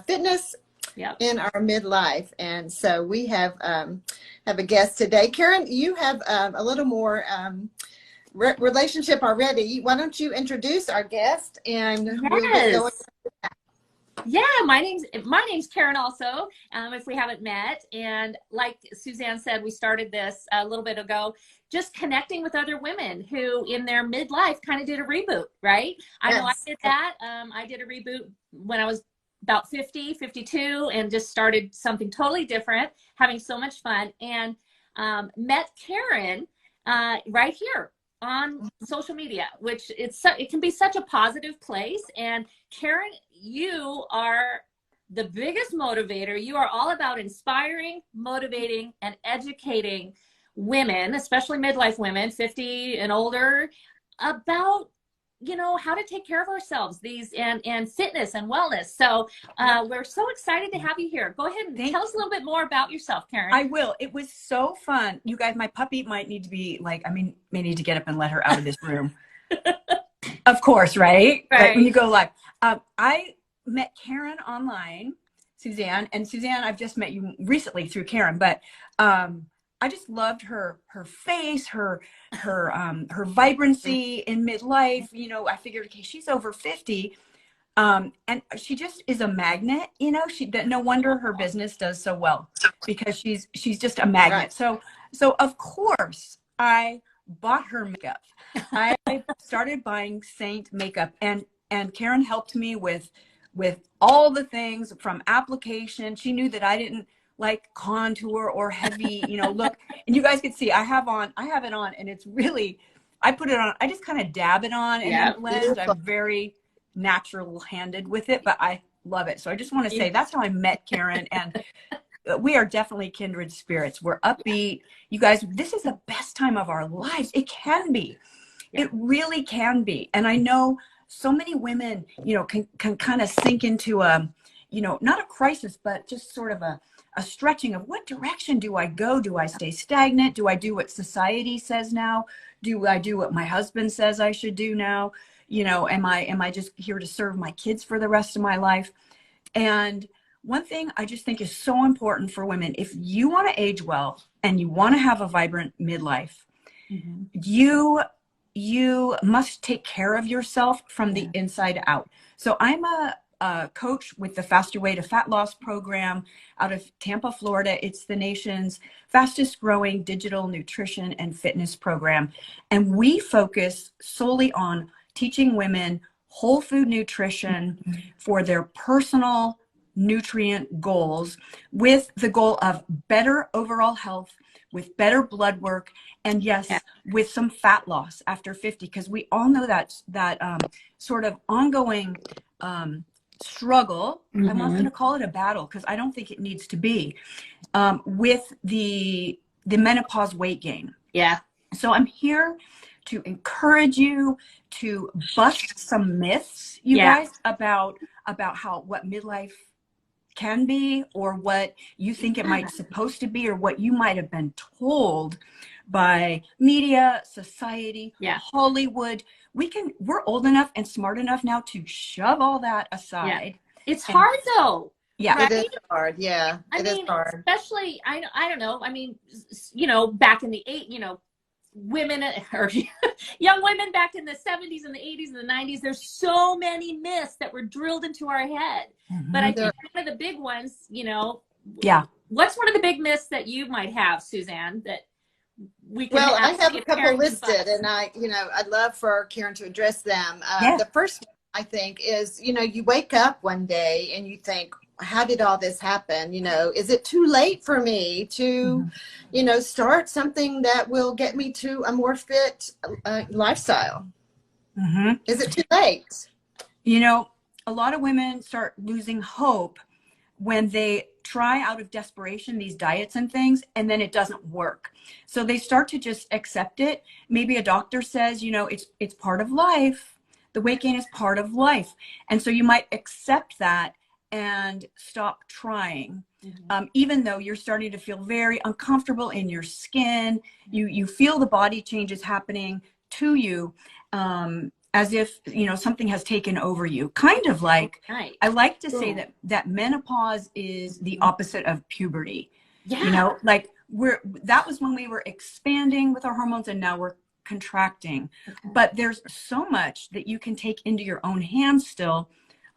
fitness Yep. in our midlife. And so we have a guest today. Karen, you have a little more relationship already. Why don't you introduce our guest and we'll get going. Yeah, my name's Karen also, if we haven't met. And like Suzanne said, we started this a little bit ago, just connecting with other women who in their midlife kind of did a reboot, right? I know I did that. I did a reboot when I was about 50, 52, and just started something totally different, having so much fun, and met Karen right here on social media, which it can be such a positive place. And Karen, you are the biggest motivator. You are all about inspiring, motivating, and educating women, especially midlife women, 50 and older, about how to take care of ourselves, and fitness and wellness. So we're so excited to have you here. Go ahead and tell us a little bit more about yourself, Karen. I will. It was so fun. You guys, my puppy might need to be may need to get up and let her out of this room. Of course, right? Like when you go live. I met Karen online, Suzanne, and Suzanne, I've just met you recently through Karen, but I just loved her face, her vibrancy in midlife. I figured, okay, she's over 50. And she just is a magnet, no wonder her business does so well, because she's just a magnet. Right. So of course I bought her makeup. I started buying Saint makeup, and Karen helped me with all the things from application. She knew that I didn't like contour or heavy, look. And you guys could see I have it on, and it's really, I put it on, I just kind of dab it on and then blend. I'm very natural handed with it, but I love it. So I just want to say that's how I met Karen, and we are definitely kindred spirits. We're upbeat. You guys, this is the best time of our lives. It can be. It really can be. And I know so many women, can kind of sink into not a crisis, but just sort of a stretching of, what direction do I go? Do I stay stagnant? Do I do what society says now? Do I do what my husband says I should do now? Am I just here to serve my kids for the rest of my life? And one thing I just think is so important for women, if you want to age well and you want to have a vibrant midlife, you must take care of yourself from the inside out. So I'm a coach with the Faster Way to Fat Loss program out of Tampa, Florida. It's the nation's fastest growing digital nutrition and fitness program. And we focus solely on teaching women whole food nutrition for their personal nutrient goals, with the goal of better overall health, with better blood work, and with some fat loss after 50, because we all know that sort of ongoing struggle. I'm not going to call it a battle, because I don't think it needs to be, with the menopause weight gain. Yeah. So I'm here to encourage you to bust some myths, you guys, about what midlife can be, or what you think it might supposed to be, or what you might have been told by media, society, Hollywood. We're old enough and smart enough now to shove all that aside. It's hard though. Yeah, right? It is hard. Yeah, I mean, is hard. Especially, I don't know. I mean, back in the women or young women back in the 70s and the 80s and the 90s, there's so many myths that were drilled into our head. But I think one of the big ones, what's one of the big myths that you might have, Suzanne, that we can I have a couple listed, and I'd love for Karen to address them. The first one, I think, is, you wake up one day and you think, how did all this happen? Is it too late for me to, start something that will get me to a more fit lifestyle? Is it too late? A lot of women start losing hope when they try out of desperation these diets and things, and then it doesn't work. So they start to just accept it. Maybe a doctor says, it's part of life. The weight gain is part of life. And so you might accept that and stop trying, even though you're starting to feel very uncomfortable in your skin. You feel the body changes happening to you as if, you know, something has taken over you. Kind of like, right. I like to say that menopause is the opposite of puberty. Yeah. You know, like that was when we were expanding with our hormones, and now we're contracting. Okay. But there's so much that you can take into your own hands still,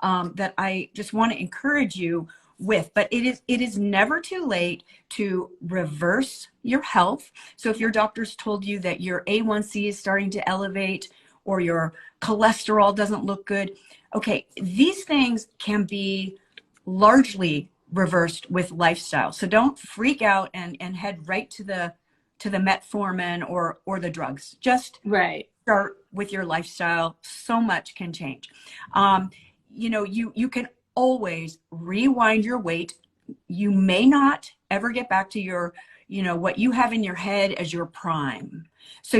that I just want to encourage you with. But it is never too late to reverse your health. So if your doctor's told you that your A1C is starting to elevate, or your cholesterol doesn't look good, okay, these things can be largely reversed with lifestyle. So don't freak out and head right to the metformin or the drugs. Just start with your lifestyle. So much can change. You know, you can always rewind your weight. You may not ever get back to your, you know, what you have in your head as your prime. So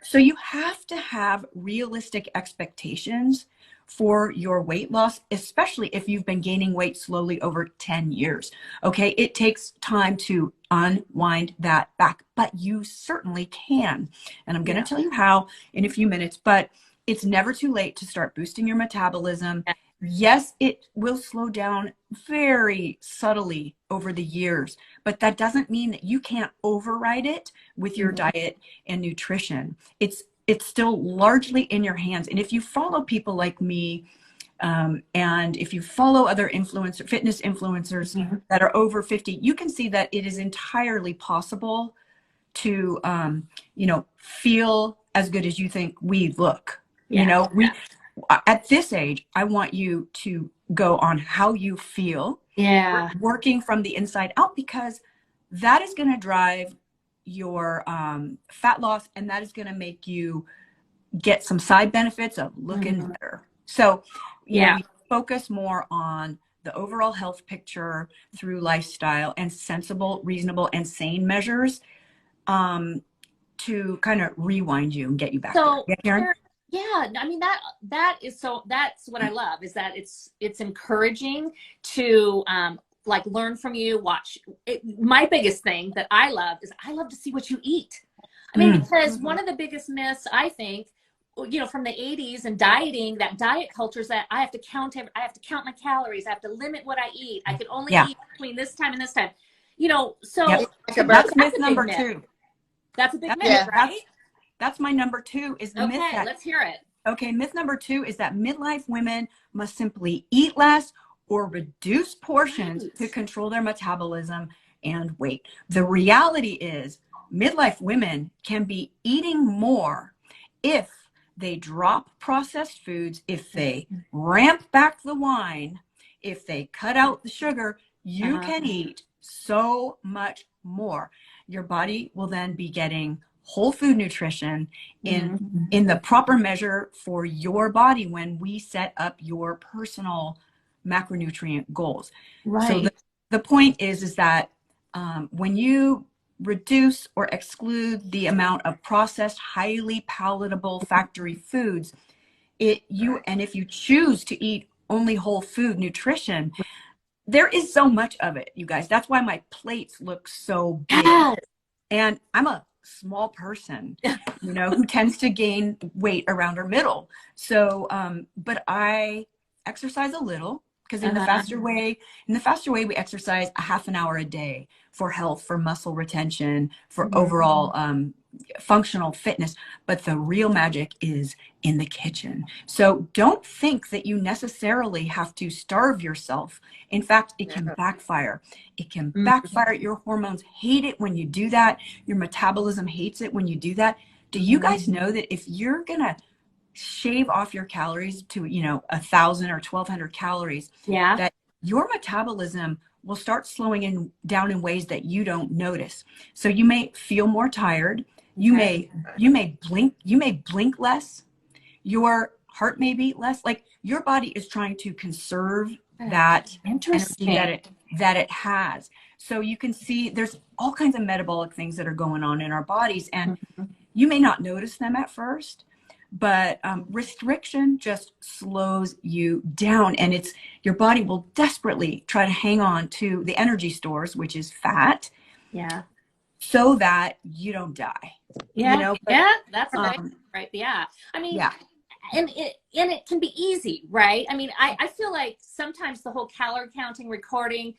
so you have to have realistic expectations for your weight loss, especially if you've been gaining weight slowly over 10 years. Okay, it takes time to unwind that back, but you certainly can. And I'm going to tell you how in a few minutes, but it's never too late to start boosting your metabolism. Yes, it will slow down very subtly over the years, but that doesn't mean that you can't override it with your diet and nutrition. It's still largely in your hands. And if you follow people like me, and if you follow other fitness influencers that are over 50, you can see that it is entirely possible to, you know, feel as good as you think we look. You know, at this age, I want you to go on how you feel, working from the inside out, because that is going to drive your fat loss, and that is going to make you get some side benefits of looking better. So, you know, we focus more on the overall health picture through lifestyle and sensible, reasonable, and sane measures, to kind of rewind you and get you back. So, there. Yeah, Karen? Yeah, I mean, that's what I love, is that it's encouraging to like learn from you, watch it. My biggest thing that I love is I love to see what you eat. I mean, because one of the biggest myths, I think, you know, from the 80s and dieting, that diet culture, is that I have to count my calories. I have to limit what I eat. I can only eat between this time and this time, you know, so that's myth number 2. That's a big myth, right? That's my number 2 is the myth. Okay, let's hear it. Okay, myth number 2 is that midlife women must simply eat less or reduce portions to control their metabolism and weight. The reality is midlife women can be eating more if they drop processed foods, if they ramp back the wine, if they cut out the sugar. You can eat so much more. Your body will then be getting whole food nutrition in the proper measure for your body when we set up your personal macronutrient goals. So the point is that when you reduce or exclude the amount of processed, highly palatable factory foods, and if you choose to eat only whole food nutrition, there is so much of it, you guys. That's why my plates look so big. And I'm a small person, you know, who tends to gain weight around her middle. So, but I exercise a little, because in the faster way, we exercise a half an hour a day for health, for muscle retention, for overall functional fitness. But the real magic is in the kitchen. So don't think that you necessarily have to starve yourself. In fact, it can backfire. It can backfire. Your hormones hate it when you do that. Your metabolism hates it when you do that. Do you guys know that if you're gonna shave off your calories to, you know, 1,000 or 1,200 calories, that your metabolism will start slowing down in ways that you don't notice. So you may feel more tired. You may blink less. Your heart may beat less. Like, your body is trying to conserve that energy that it has. So you can see there's all kinds of metabolic things that are going on in our bodies, and you may not notice them at first, but restriction just slows you down, and your body will desperately try to hang on to the energy stores, which is fat, so that you don't die. You know? That's right. I mean, and it can be easy, right? I mean, I feel like sometimes the whole calorie counting, recording,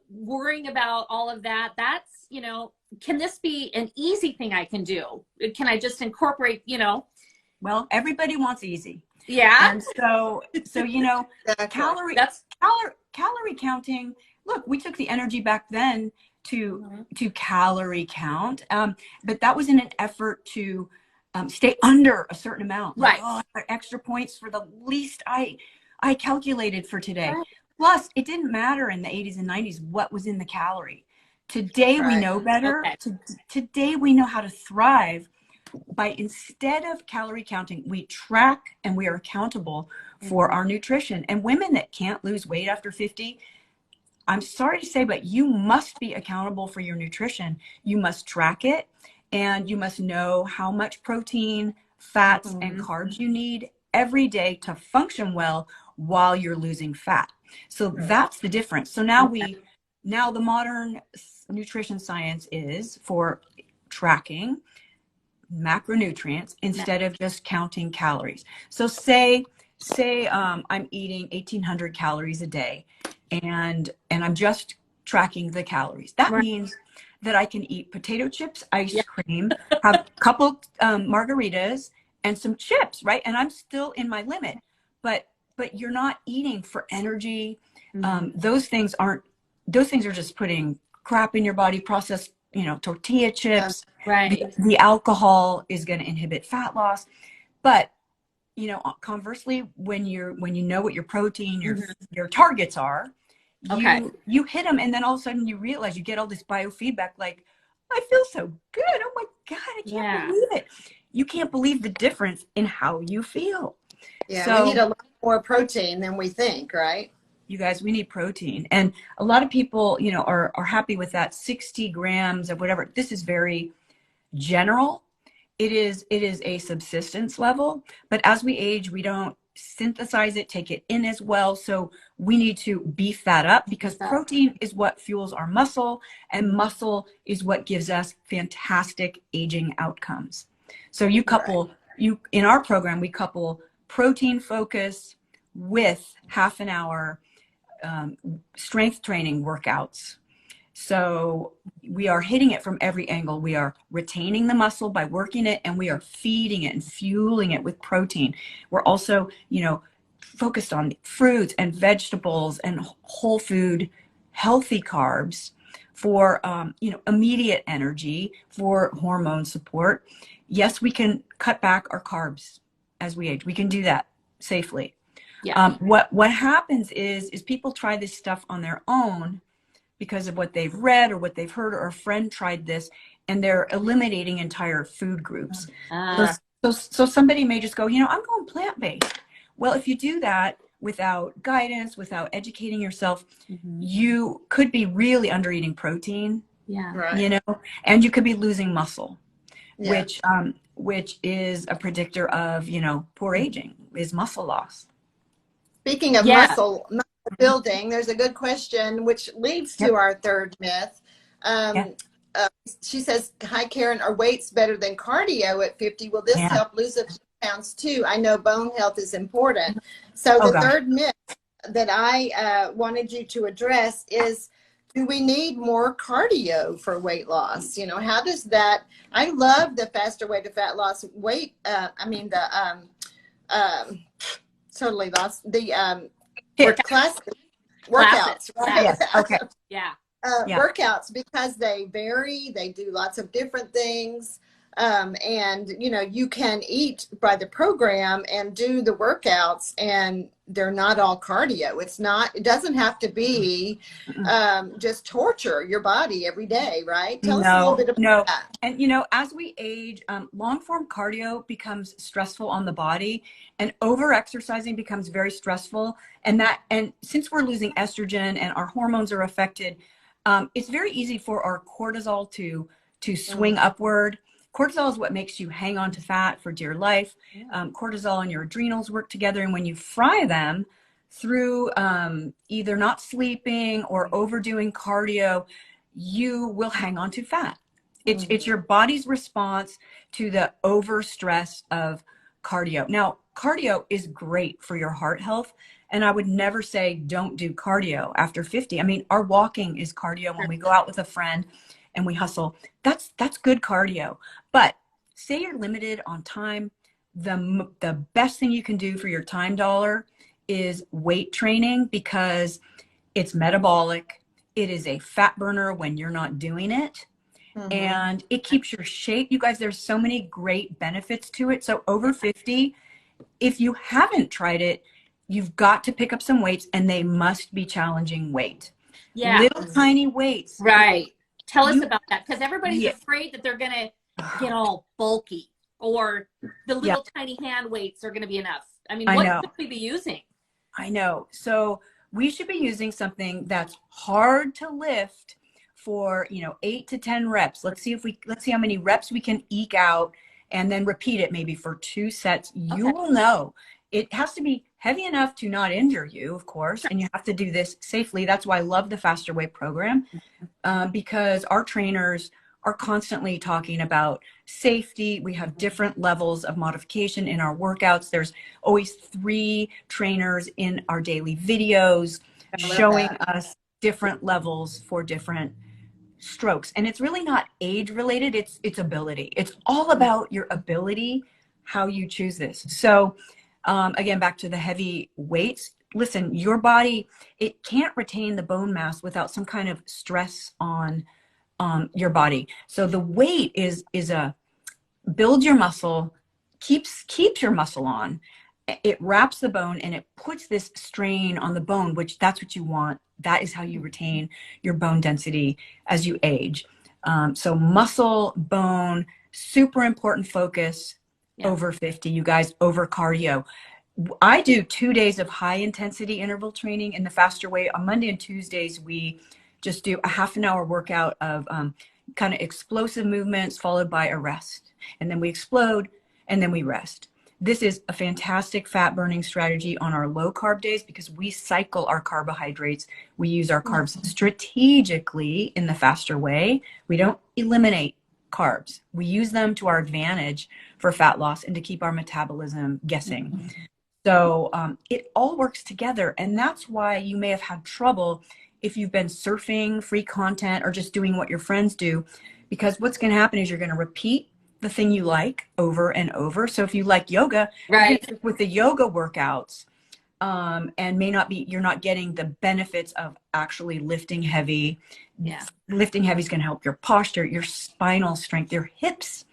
worrying about all of that, that's, you know, can this be an easy thing I can do? Can I just incorporate, you know? Well, everybody wants easy. Yeah. And so, you know, Exactly. calorie counting, look, we took the energy back then to calorie count. But that was in an effort to stay under a certain amount. Right. Like, oh, I got extra points for the least I calculated for today. Right. Plus, it didn't matter in the 80s and 90s what was in the calorie. Today we know better. Okay. Today we know how to thrive by, instead of calorie counting, we track and we are accountable for our nutrition. And women that can't lose weight after 50, I'm sorry to say, but you must be accountable for your nutrition. You must track it, and you must know how much protein, fats, and carbs you need every day to function well while you're losing fat. So that's the difference. So now the modern nutrition science is for tracking macronutrients instead of just counting calories. So say I'm eating 1,800 calories a day, and I'm just tracking the calories. That means that I can eat potato chips, ice cream, have a couple margaritas, and some chips, right? And I'm still in my limit. But you're not eating for energy. Those things are just putting crap in your body, processed, you know, tortilla chips. Right. The alcohol is going to inhibit fat loss. But, you know, conversely, when you know what your protein, your targets are, you hit them, and then all of a sudden you realize, you get all this biofeedback, like, I feel so good. Oh my God, I can't believe it. You can't believe the difference in how you feel. Yeah, so, we need a lot more protein than we think, right? You guys, we need protein. And a lot of people, you know, are happy with that 60 grams of whatever. This is very general. It is a subsistence level, but as we age, we don't synthesize it, take it in as well. So we need to beef that up, because protein is what fuels our muscle, and muscle is what gives us fantastic aging outcomes. So in our program, we couple protein focus with half an hour strength training workouts. So we are hitting it from every angle. We are retaining the muscle by working it, and we are feeding it and fueling it with protein. We're also, you know, focused on fruits and vegetables and whole food, healthy carbs for, you know, immediate energy, for hormone support. Yes, we can cut back our carbs as we age. We can do that safely. Yeah. What happens is people try this stuff on their own because of what they've read or what they've heard, or a friend tried this, and they're eliminating entire food groups. So somebody may just go, you know, I'm going plant-based. Well, if you do that without guidance, without educating yourself, you could be really under eating protein, you know, and you could be losing muscle, which is a predictor of, you know, poor aging, is muscle loss. Speaking of muscle building, there's a good question which leads to our third myth. She says, hi Karen, are weights better than cardio at 50? Will this help lose a few pounds too? I know bone health is important. So the third myth that I wanted you to address is, do we need more cardio for weight loss? You know, how does that, I love the faster way to fat loss totally lost the workouts, right? Yes. Okay. Workouts, because they vary, they do lots of different things, and you know, you can eat by the program and do the workouts, and they're not all cardio. It doesn't have to be just torture your body every day, right? Tell us a little bit about that. And you know, as we age, long form cardio becomes stressful on the body, and over exercising becomes very stressful. And since we're losing estrogen and our hormones are affected, it's very easy for our cortisol to swing upward. Cortisol is what makes you hang on to fat for dear life. Cortisol and your adrenals work together, and when you fry them through either not sleeping or overdoing cardio, you will hang on to fat. It's your body's response to the overstress of cardio. Now, cardio is great for your heart health. And I would never say don't do cardio after 50. I mean, our walking is cardio when we go out with a friend and we hustle. That's good cardio. But say you're limited on time, the best thing you can do for your time dollar is weight training, because it's metabolic. It is a fat burner when you're not doing it. And it keeps your shape. You guys, there's so many great benefits to it. So over 50, if you haven't tried it, you've got to pick up some weights, and they must be challenging weight. Yeah. Little tiny weights. Right. Tell us about that, because everybody's afraid that they're going to get all bulky, or the little tiny hand weights are going to be enough. I mean, what should we be using? I know. So we should be using something that's hard to lift for, 8 to 10 reps. Let's see how many reps we can eke out, and then repeat it maybe for 2 sets. You will know. It has to be heavy enough to not injure you, of course, and you have to do this safely. That's why I love the Faster Way program, because our trainers are constantly talking about safety. We have different levels of modification in our workouts. There's always 3 trainers in our daily videos showing us different levels for different strokes. And it's really not age related, it's ability. It's all about your ability, how you choose this. So again, back to the heavy weights. Listen, your body, it can't retain the bone mass without some kind of stress on your body. So the weight is a build your muscle, keeps your muscle on. It wraps the bone, and it puts this strain on the bone, which that's what you want. That is how you retain your bone density as you age. So muscle, bone, super important focus over 50, you guys, over cardio. I do 2 days of high intensity interval training in the Faster Way. On Monday and Tuesdays, we just do a half an hour workout of kind of explosive movements followed by a rest. And then we explode, and then we rest. This is a fantastic fat burning strategy on our low carb days, because we cycle our carbohydrates. We use our carbs strategically in the Faster Way. We don't eliminate carbs. We use them to our advantage for fat loss and to keep our metabolism guessing. So it all works together. And that's why you may have had trouble if you've been surfing free content or just doing what your friends do, because what's going to happen is you're going to repeat the thing you like over and over. So if you like yoga, with the yoga workouts, and you're not getting the benefits of actually lifting heavy. Lifting heavy is going to help your posture, your spinal strength, your hips.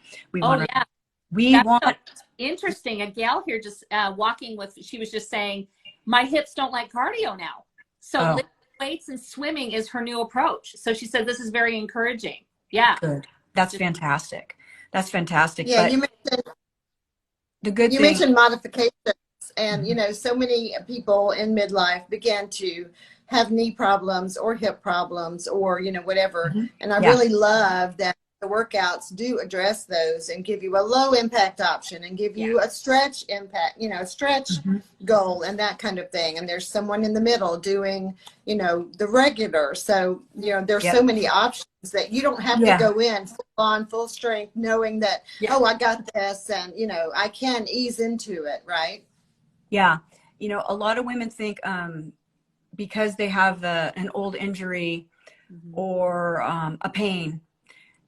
Interesting. A gal here just walking with, she was just saying, my hips don't like cardio now. So lifting weights and swimming is her new approach. So she said, this is very encouraging. Yeah. Good. That's fantastic. That's fantastic. Yeah, but you mentioned you mentioned modifications, and so many people in midlife begin to have knee problems or hip problems or whatever. And I really love that the workouts do address those and give you a low impact option and give you a stretch impact, a stretch goal and that kind of thing. And there's someone in the middle doing, the regular. So, there's so many options that you don't have to go in full on, full strength, knowing that, I got this, and, I can ease into it. Right. Yeah. A lot of women think, because they have an old injury or a pain,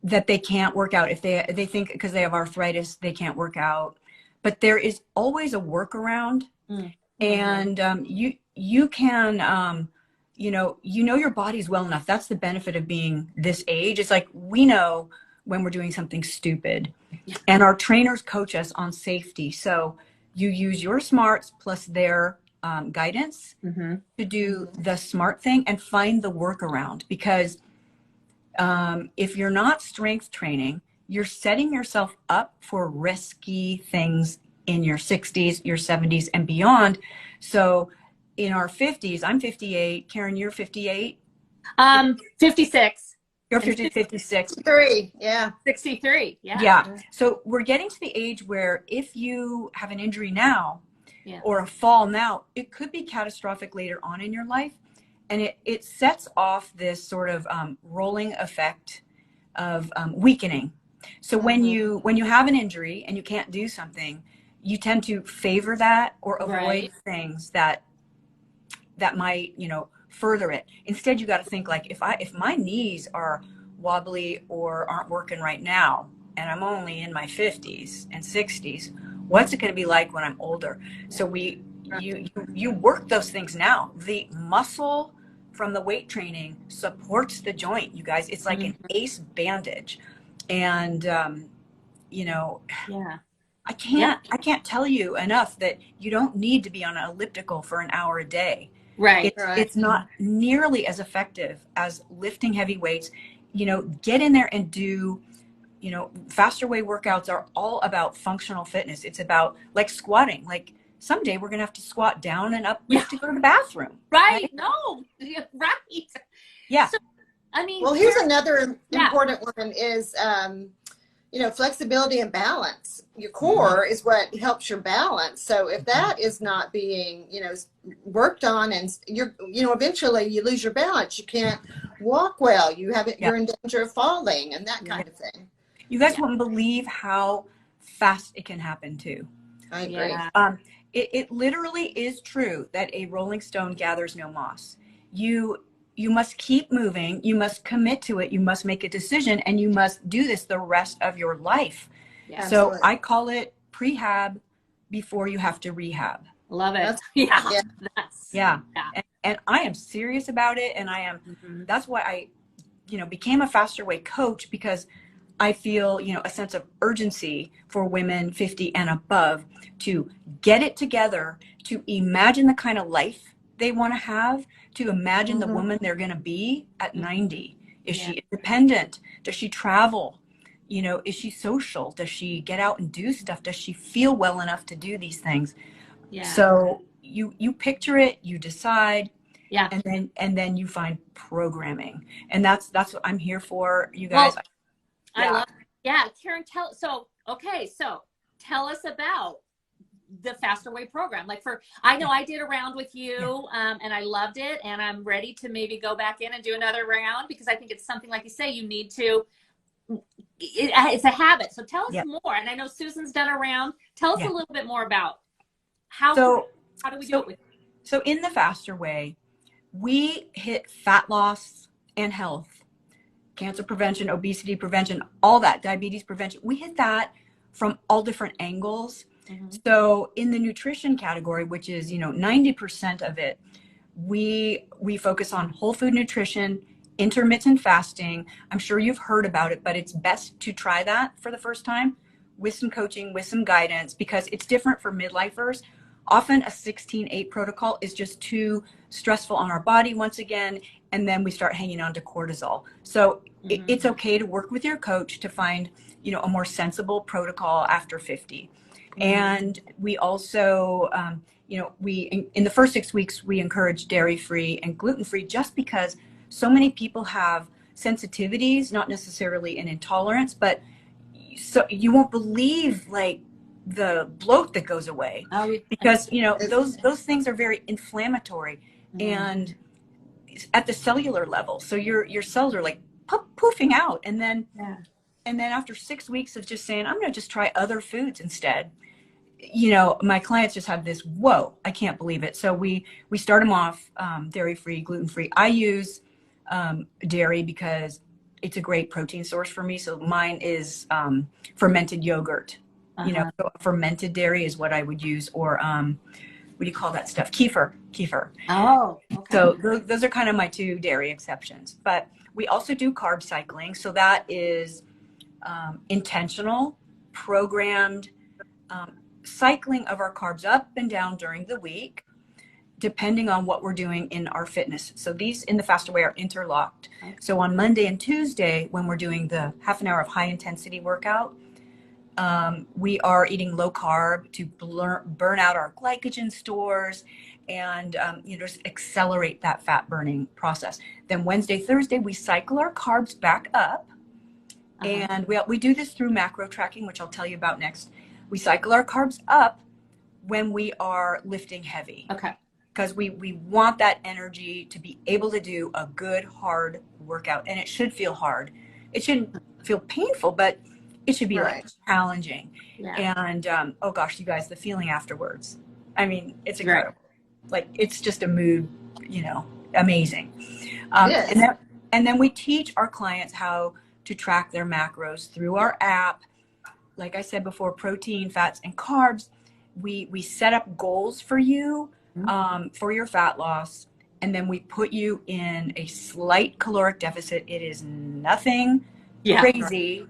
that they can't work out. If they think because they have arthritis, they can't work out. But there is always a workaround. And you can, your body's well enough. That's the benefit of being this age. It's like, we know when we're doing something stupid, and our trainers coach us on safety. So you use your smarts plus their guidance to do the smart thing and find the workaround. Because if you're not strength training, you're setting yourself up for risky things in your 60s, your 70s, and beyond. So in our 50s, I'm 58. Karen, you're 58? 56. You're 56. 63, yeah. 63, yeah. So we're getting to the age where if you have an injury now or a fall now, it could be catastrophic later on in your life. And it sets off this sort of rolling effect of weakening. So when you have an injury and you can't do something, you tend to favor that or avoid Right. things that might, you know, further it. Instead, you got to think like, if my knees are wobbly or aren't working right now, and I'm only in my 50s and 60s, what's it going to be like when I'm older? So you work those things now. The muscle from the weight training supports the joint, you guys. It's like an ace bandage. And you know, Yeah. I can't tell you enough that you don't need to be on an elliptical for an hour a day. Right. It's not nearly as effective as lifting heavy weights. You know, get in there and do, you know, faster way workouts are all about functional fitness. It's about like squatting. Like someday we're going to have to squat down and up. We have to go to the bathroom. Right. No. Right. Yeah. So, I mean, well, here's another important one is, you know, flexibility and balance. Your core is what helps your balance. So if that is not being, you know, worked on, and you're, you know, eventually you lose your balance. You can't walk well. You haven't, you're in danger of falling and that kind of thing. You guys wouldn't believe how fast it can happen too. I agree. Yeah. It literally is true that a rolling stone gathers no moss. You must keep moving. You must commit to it. You must make a decision, and you must do this the rest of your life. Yeah, so absolutely. I call it prehab before you have to rehab. Love it. And I am serious about it. And I am, that's why I, you know, became a faster way coach, because I feel, you know, a sense of urgency for women 50 and above to get it together, to imagine the kind of life they want to have, to imagine the woman they're going to be at 90. Is she independent? Does she travel? You know, is she social? Does she get out and do stuff? Does she feel well enough to do these things? Yeah. So you picture it, you decide, yeah, and then you find programming, and that's what I'm here for, you guys. Well, I love it. Yeah, Karen, tell us about the Faster Way program. Like I know I did a round with you, and I loved it, and I'm ready to maybe go back in and do another round, because I think it's something, like you say, you need to, it's a habit. So tell us more. And I know Susan's done a round. Tell us a little bit more about how do we do it with you? So in the Faster Way, we hit fat loss and health, cancer prevention, obesity prevention, all that, diabetes prevention. We hit that from all different angles. So in the nutrition category, which is, you know, 90% of it, we focus on whole food nutrition, intermittent fasting. I'm sure you've heard about it, but it's best to try that for the first time with some coaching, with some guidance, because it's different for midlifers. Often a 16-8 protocol is just too stressful on our body once again, and then we start hanging on to cortisol. So it's okay to work with your coach to find, you know, a more sensible protocol after 50. And we also, you know, in the first 6 weeks, we encourage dairy-free and gluten-free, just because so many people have sensitivities, not necessarily an intolerance, but so you won't believe like the bloat that goes away, because, you know, those things are very inflammatory and at the cellular level. So your cells are like poofing out. And then after 6 weeks of just saying, I'm going to just try other foods instead, you know, my clients just have this, whoa, I can't believe it. So we start them off dairy-free, gluten-free. I use dairy because it's a great protein source for me. So mine is fermented yogurt. You know, so fermented dairy is what I would use, or what do you call that stuff? Kefir. Oh, okay. So those are kind of my two dairy exceptions. But we also do carb cycling. So that is intentional, programmed cycling of our carbs up and down during the week, depending on what we're doing in our fitness. So these in the Faster Way are interlocked. So on Monday and Tuesday, when we're doing the half an hour of high intensity workout, we are eating low carb to burn out our glycogen stores and, you know, just accelerate that fat burning process. Then Wednesday, Thursday, we cycle our carbs back up. And we do this through macro tracking, which I'll tell you about next. We cycle our carbs up when we are lifting heavy. Okay. Because we want that energy to be able to do a good, hard workout. And it should feel hard. It shouldn't feel painful, but It should be Right. like challenging. Yeah. And oh gosh, you guys, the feeling afterwards. I mean, it's incredible. Like it's just a mood, you know, amazing. It is. And then we teach our clients how to track their macros through our app. Like I said before, protein, fats, and carbs. We set up goals for you for your fat loss, and then we put you in a slight caloric deficit. It is nothing crazy.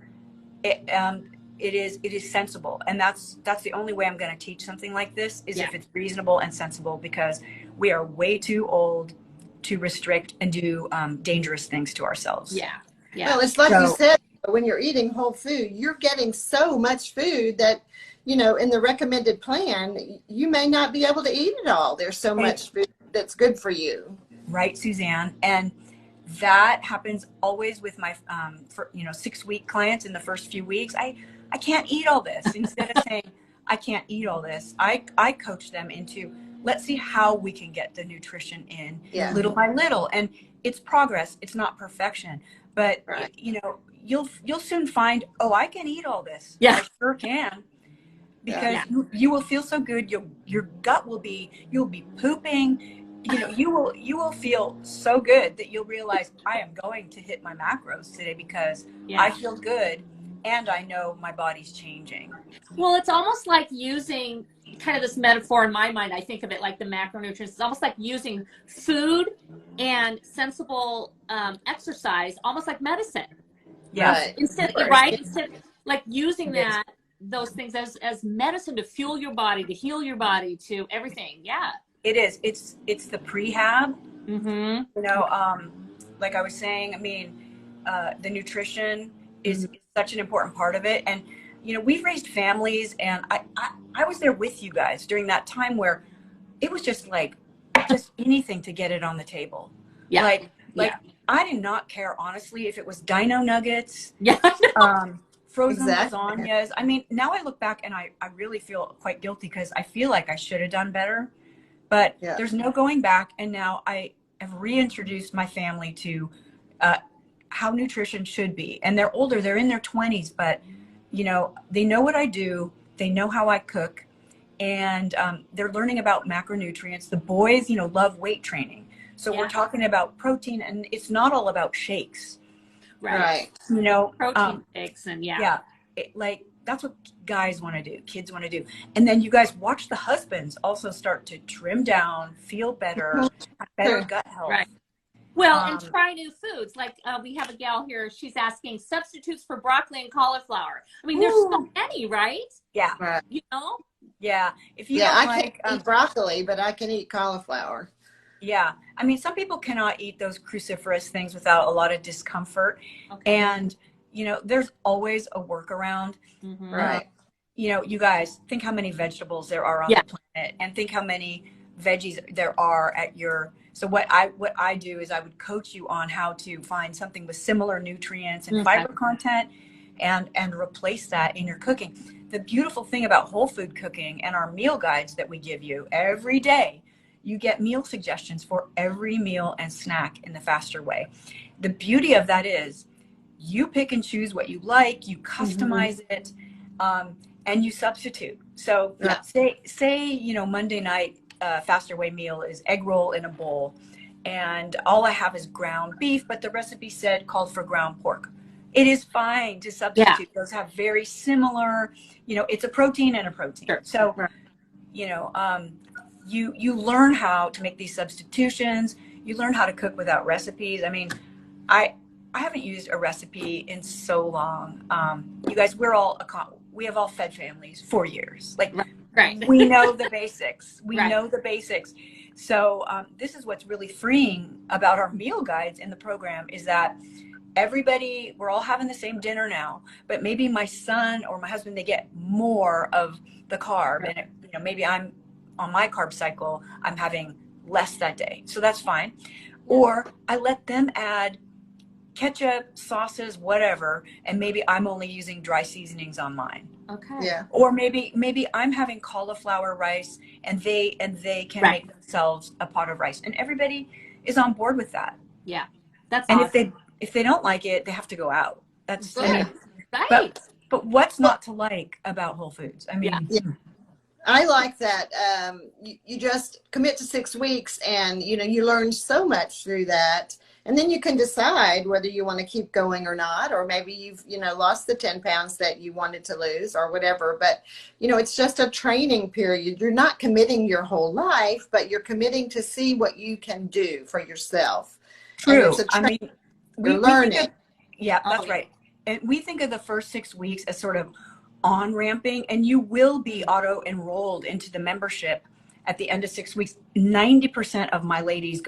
It is sensible, and that's the only way I'm going to teach something like this is if it's reasonable and sensible, because we are way too old to restrict and do dangerous things to ourselves. Yeah. Well, it's like you said, when you're eating whole food, you're getting so much food that, you know, in the recommended plan, you may not be able to eat it all. There's so much food that's good for you. Right, Suzanne. And that happens always with my, 6-week clients. In the first few weeks, I can't eat all this. Instead of saying, I can't eat all this, I coach them into, let's see how we can get the nutrition in little by little. And it's progress. It's not perfection. But, you know, you'll soon find, oh, I can eat all this. Yeah. I sure can. Because you will feel so good. Your gut will be, you'll be pooping. You know, you will feel so good that you'll realize I am going to hit my macros today because I feel good and I know my body's changing. Well, it's almost like using kind of this metaphor in my mind. I think of it like the macronutrients. It's almost like using food and sensible exercise, almost like medicine. Yeah. Instead, like using those things as medicine to fuel your body, to heal your body, to everything. Yeah. It is. It's the prehab. Mm-hmm. You know, like I was saying, I mean, the nutrition is such an important part of it. And, you know, we've raised families, and I was there with you guys during that time where it was just like, just anything to get it on the table. Yeah. Like I did not care, honestly, if it was dino nuggets, frozen lasagnas. I mean, now I look back and I really feel quite guilty because I feel like I should have done better. But there's no going back. And now I have reintroduced my family to how nutrition should be. And they're older, they're in their 20s, but, you know, they know what I do. They know how I cook. And they're learning about macronutrients. The boys, you know, love weight training. So we're talking about protein, and it's not all about shakes. Right. You know, protein shakes and like that's what guys want to do, kids want to do. And then you guys watch the husbands also start to trim down, feel better, have better gut health. Right. Well, and try new foods. Like we have a gal here, she's asking substitutes for broccoli and cauliflower. I mean, there's so many, right? Yeah. Right. You know? Yeah. If you don't can't eat broccoli, but I can eat cauliflower. Yeah. I mean, some people cannot eat those cruciferous things without a lot of discomfort. Okay. And, you know, there's always a workaround. Mm-hmm. Right. You know, you guys think how many vegetables there are on the planet, and think how many veggies there are at your, so what I do is I would coach you on how to find something with similar nutrients and fiber content and replace that in your cooking. The beautiful thing about whole food cooking and our meal guides that we give you every day, you get meal suggestions for every meal and snack in the Faster Way. The beauty of that is you pick and choose what you like, you customize it, and you substitute. So say, you know, Monday night Faster Way meal is egg roll in a bowl, and all I have is ground beef, but the recipe called for ground pork. It is fine to substitute. Those have very similar, you know, it's a protein and a protein. Sure. So, you know, you learn how to make these substitutions. You learn how to cook without recipes. I mean, I haven't used a recipe in so long. You guys, we have all fed families for years. Like, we know the basics. We know the basics. So this is what's really freeing about our meal guides in the program is that we're all having the same dinner now, but maybe my son or my husband, they get more of the carb, and you know, maybe I'm on my carb cycle, I'm having less that day. So that's fine. Or I let them add ketchup, sauces, whatever, and maybe I'm only using dry seasonings on mine. Okay. Yeah. Or maybe I'm having cauliflower rice and they can make themselves a pot of rice, and everybody is on board with that. Yeah. That's and awesome. if they don't like it, they have to go out. That's right. But what's not to like about Whole Foods? I mean, yeah. I like that. You just commit to 6 weeks, and you learn so much through that, and then you can decide whether you want to keep going or not, or maybe you've lost the 10 pounds that you wanted to lose or whatever. But it's just a training period. You're not committing your whole life, but you're committing to see what you can do for yourself. True. I mean, you're learning. That's right. And we think of the first 6 weeks as sort of on-ramping, and you will be auto-enrolled into the membership at the end of 6 weeks. 90% of my ladies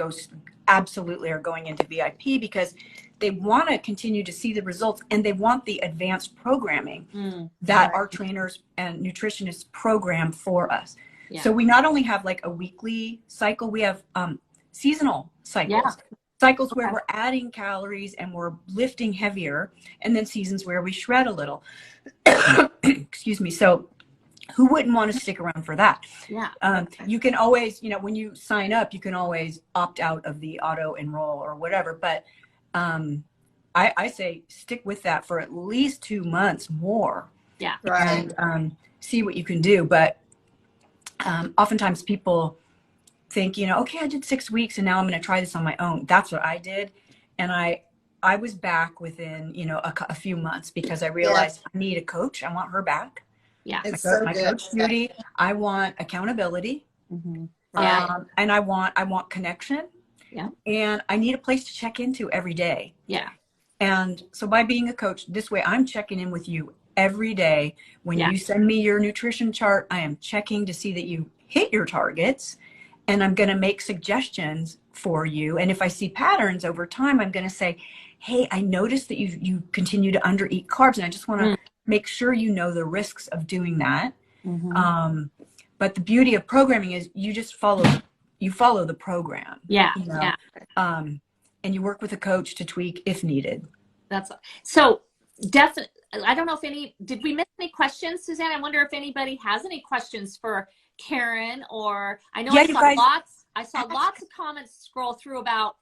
absolutely are going into VIP because they want to continue to see the results, and they want the advanced programming that our trainers and nutritionists program for us. Yeah. So we not only have like a weekly cycle, we have seasonal cycles. Yeah. Cycles where we're adding calories and we're lifting heavier, and then seasons where we shred a little. Excuse me. So who wouldn't want to stick around for that? Yeah. You can always, when you sign up, you can always opt out of the auto enroll or whatever. But I say stick with that for at least 2 months more. Yeah. Right. And see what you can do. But oftentimes people think, okay, I did 6 weeks and now I'm going to try this on my own. That's what I did. And I was back within, a few months because I realized I need a coach. I want her back. Yeah. My coach duty. I want accountability. Mm-hmm. And I want connection. Yeah. And I need a place to check into every day. Yeah. And so by being a coach this way, I'm checking in with you every day. When you send me your nutrition chart, I am checking to see that you hit your targets. And I'm going to make suggestions for you. And if I see patterns over time, I'm going to say, hey, I noticed that you continue to undereat carbs. And I just want to make sure you know the risks of doing that. Mm-hmm. But the beauty of programming is you just follow the program. Yeah. Yeah. And you work with a coach to tweak if needed. That's so definitely. I don't know did we miss any questions, Suzanne? I wonder if anybody has any questions for Karen, or I know I saw lots of comments scroll through about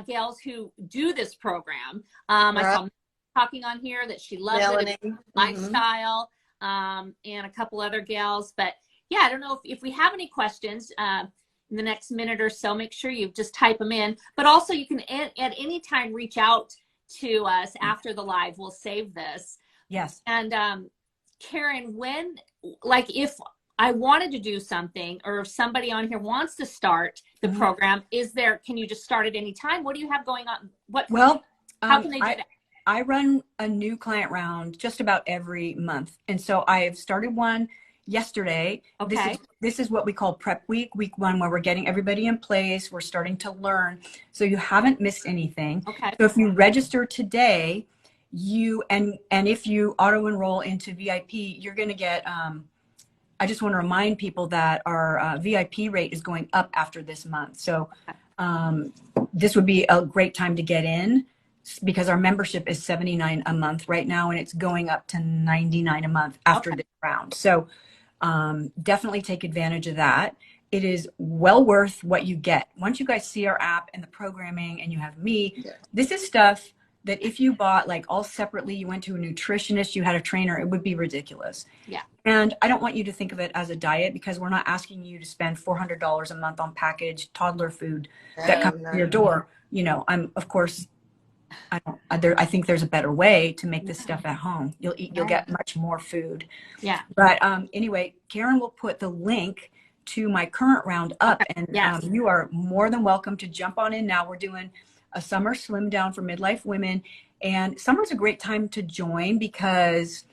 gals who do this program. I saw talking on here that she loves it, lifestyle, and a couple other gals. But yeah, I don't know if we have any questions in the next minute or so. Make sure you just type them in. But also you can at any time reach out to us after the live. We'll save this. Yes. And Karen, if I wanted to do something, or if somebody on here wants to start the program, can you just start at any time? What do you have going on? How can they do that? I run a new client round just about every month. And so I have started one yesterday. Okay. This is what we call prep week 1, where we're getting everybody in place. We're starting to learn. So you haven't missed anything. Okay. So if you register today, and if you auto enroll into VIP, you're going to get, I just want to remind people that our VIP rate is going up after this month. So this would be a great time to get in, because our membership is $79 a month right now, and it's going up to $99 a month after this round. So definitely take advantage of that. It is well worth what you get. Once you guys see our app and the programming and you have me, this is stuff that if you bought like all separately, you went to a nutritionist, you had a trainer, it would be ridiculous. Yeah. And I don't want you to think of it as a diet, because we're not asking you to spend $400 a month on packaged toddler food that comes to your door. I'm, of course, I think there's a better way to make this stuff at home. You'll get much more food. Yeah. But anyway, Karen will put the link to my current round up, and you are more than welcome to jump on in now. We're doing a summer slim down for midlife women, and summer's a great time to join because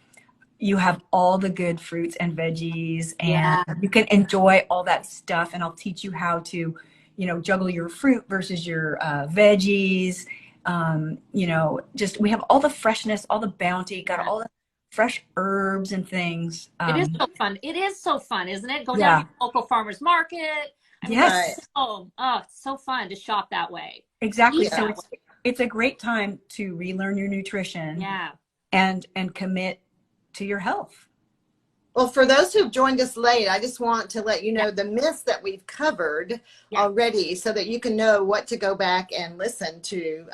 you have all the good fruits and veggies, and you can enjoy all that stuff. And I'll teach you how to, juggle your fruit versus your veggies. We have all the freshness, all the bounty, got all the fresh herbs and things. It is so fun. It is so fun, isn't it? Go down to the local farmer's market. Yes. It's so fun to shop that way. Exactly. So it's a great time to relearn your nutrition. Yeah. And commit to your health. Well, for those who've joined us late, I just want to let you know the myths that we've covered already so that you can know what to go back and listen to.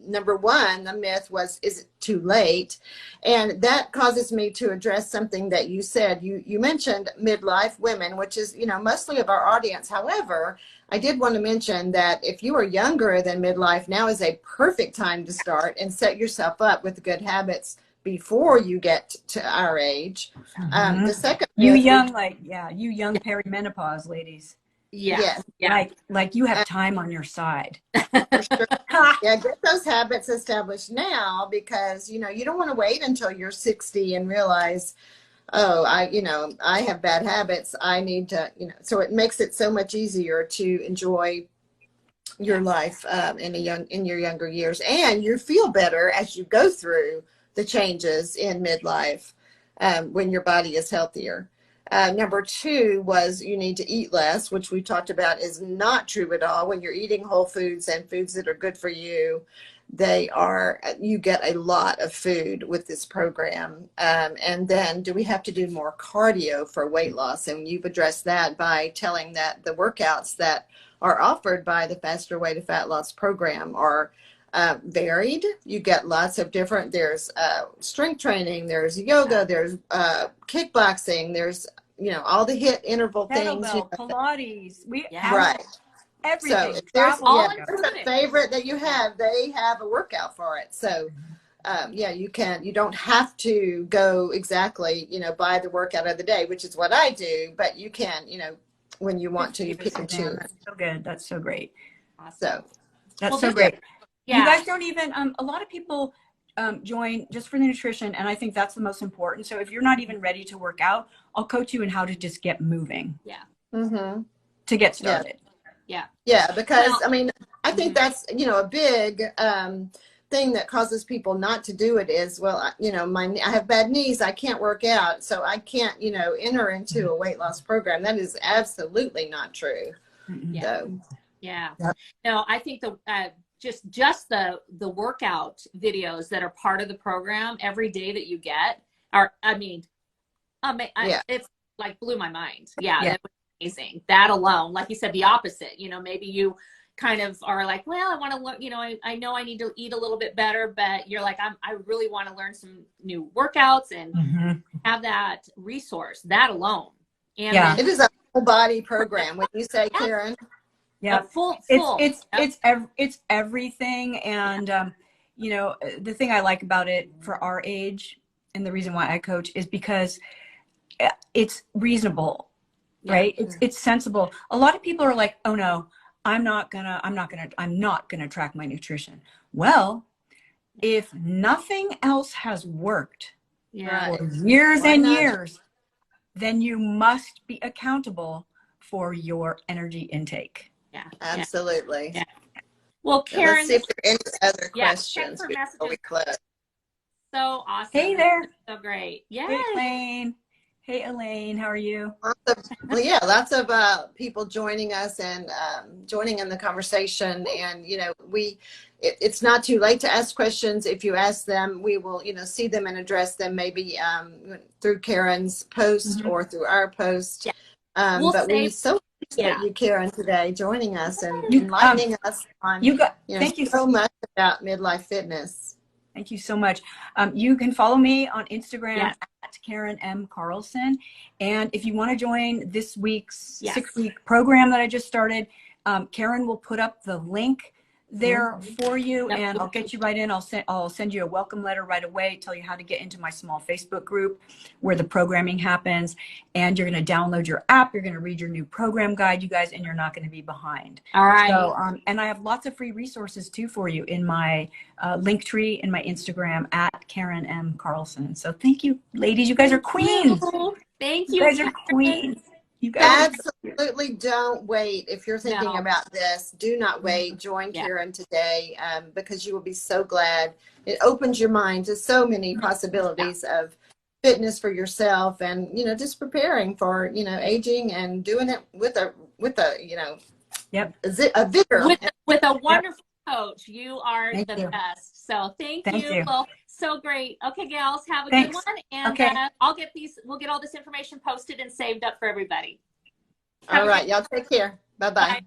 Number one, the myth was, is it too late? And that causes me to address something that you said. You mentioned midlife women, which is, mostly of our audience. However, I did want to mention that if you are younger than midlife, now is a perfect time to start and set yourself up with good habits before you get to our age. The second, you young perimenopause ladies. Yes. Like you have time on your side. For sure. Yeah, get those habits established now, because you don't want to wait until you're 60 and realize, oh, I have bad habits. I need to, so it makes it so much easier to enjoy your life in your younger years, and you feel better as you go through the changes in midlife when your body is healthier. Number two was you need to eat less, which we talked about is not true at all. When you're eating whole foods and foods that are good for you, you get a lot of food with this program. And then, do we have to do more cardio for weight loss? And you've addressed that by telling that the workouts that are offered by the Faster Way to Fat Loss program are varied. You get lots of different, there's strength training, there's yoga, there's kickboxing, there's all the HIIT interval things, Pilates, right, everything. So if there's a favorite that you have, they have a workout for it. So you don't have to go exactly buy the workout of the day, which is what I do, but you can when you want to, you pick and choose. That's so good. That's so great. So that's so great. You guys don't even, a lot of people join just for the nutrition, and I think that's the most important. So if you're not even ready to work out, I'll coach you in how to just get moving. Yeah. Mm-hmm. To get started. Yeah. Yeah, because I think that's, a big thing that causes people not to do it is, I have bad knees, I can't work out, so I can't, enter into a weight loss program. That is absolutely not true. Yeah. So. Yeah. No, I think just the workout videos that are part of the program every day that you get are, it's like blew my mind. Yeah. That was amazing. That alone, like you said, the opposite, maybe you kind of are like, well, I want to learn, I know I need to eat a little bit better, but you're like, I really want to learn some new workouts and have that resource, that alone. And it is a whole body program. When you say, Karen, yeah, full. It's everything. And, the thing I like about it for our age, and the reason why I coach, is because it's reasonable, right? It's sensible. A lot of people are like, oh no, I'm not gonna track my nutrition. Well, if nothing else has worked for years and years, then you must be accountable for your energy intake. Yeah, absolutely. Yeah. Well, Karen, let's see if there are any other questions before we close. So awesome. Hey there. So great. Yeah. Hey, Elaine. How are you? Lots of people joining us and joining in the conversation. And, it's not too late to ask questions. If you ask them, we will, see them and address them maybe through Karen's post or through our post. Yeah. But we so appreciate you, Karen, today joining us and enlightening us on thank you so much about midlife fitness. Thank you so much. You can follow me on Instagram at Karen M. Karlsen. And if you want to join this week's 6-week program that I just started, Karen will put up the link there for you, and I'll get you right in. I'll send you a welcome letter right away, tell you how to get into my small Facebook group where the programming happens, and you're going to download your app, you're going to read your new program guide, you guys, and you're not going to be behind. All right. So and I have lots of free resources too for you in my link tree in my Instagram at Karen M. Karlsen. So thank you, ladies. You guys are queens. Thank you guys are queens. You guys absolutely don't wait. If you're thinking about this, do not wait. Join Karen today because you will be so glad. It opens your mind to so many possibilities of fitness for yourself, and just preparing for aging and doing it with a vigor, with a wonderful coach. You are Thank the you. best. So thank Thank you. you. Well, so great. Okay, gals, have a Thanks. good one. And Okay. we'll get all this information posted and saved up for everybody. All right. Y'all take care. Bye-bye. Bye.